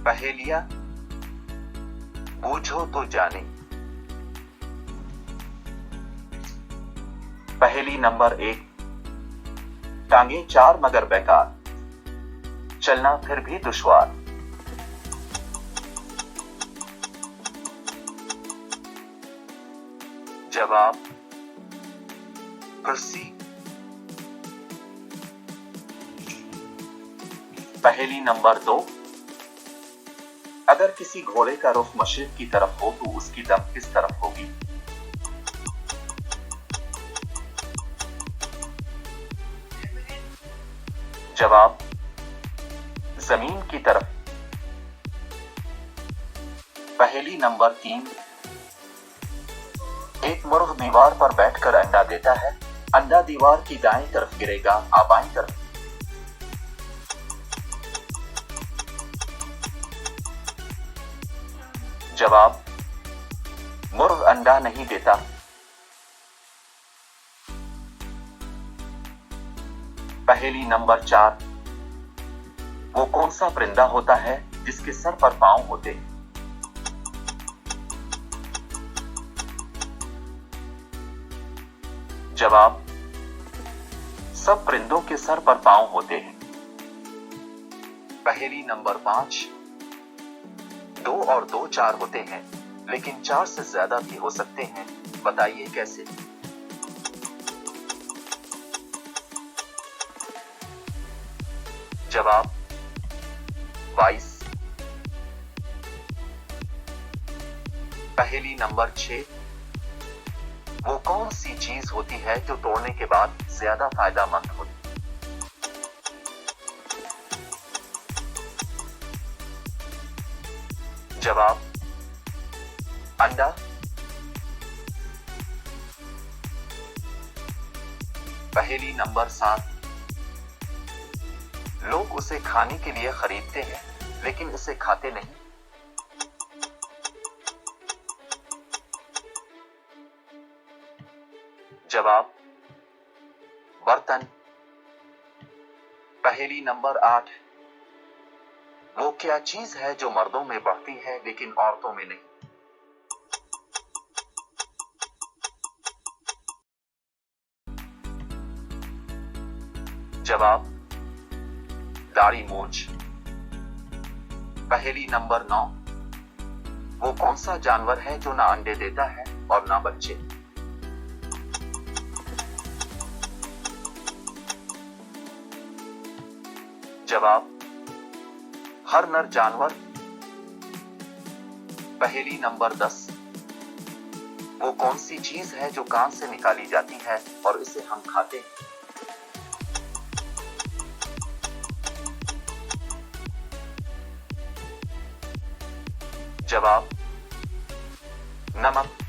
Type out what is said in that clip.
पहेलियां बूझो तो जाने। पहेली नंबर 1। टांगे 4 मगर बेकार, चलना फिर भी दुश्वार। जवाब कुर्सी। पहेली नंबर 2। अगर किसी घोड़े का रुख मशरिक की तरफ हो तो उसकी दम किस तरफ होगी? जवाब जमीन की तरफ। पहेली नंबर 3। एक मुर्ग दीवार पर बैठकर अंडा देता है, अंडा दीवार की दाएं तरफ गिरेगा या बाईं तरफ? जवाब मुर्ग अंडा नहीं देता। पहेली नंबर 4। वो कौन सा परिंदा होता है जिसके सर पर पांव होते हैं? जवाब सब परिंदों के सर पर पांव होते हैं। पहेली नंबर 5। 2 और 2 4 होते हैं, लेकिन 4 से ज्यादा भी हो सकते हैं, बताइए कैसे? जवाब 22। पहेली नंबर 6। वो कौन सी चीज होती है जो तोड़ने के बाद ज्यादा फायदेमंद होती? जवाब अंडा। पहेली नंबर 7। लोग उसे खाने के लिए खरीदते हैं, लेकिन उसे खाते नहीं। जवाब बर्तन। पहेली नंबर 8। वो क्या चीज है जो मर्दों में बढ़ती है लेकिन औरतों में नहीं? जवाब दाढ़ी मूंछ। पहेली नंबर 9। वो कौन सा जानवर है जो ना अंडे देता है और ना बच्चे? जवाब हर नर जानवर। पहेली नंबर 10। वो कौन सी चीज है जो कान से निकाली जाती है और इसे हम खाते हैं? जवाब नमक।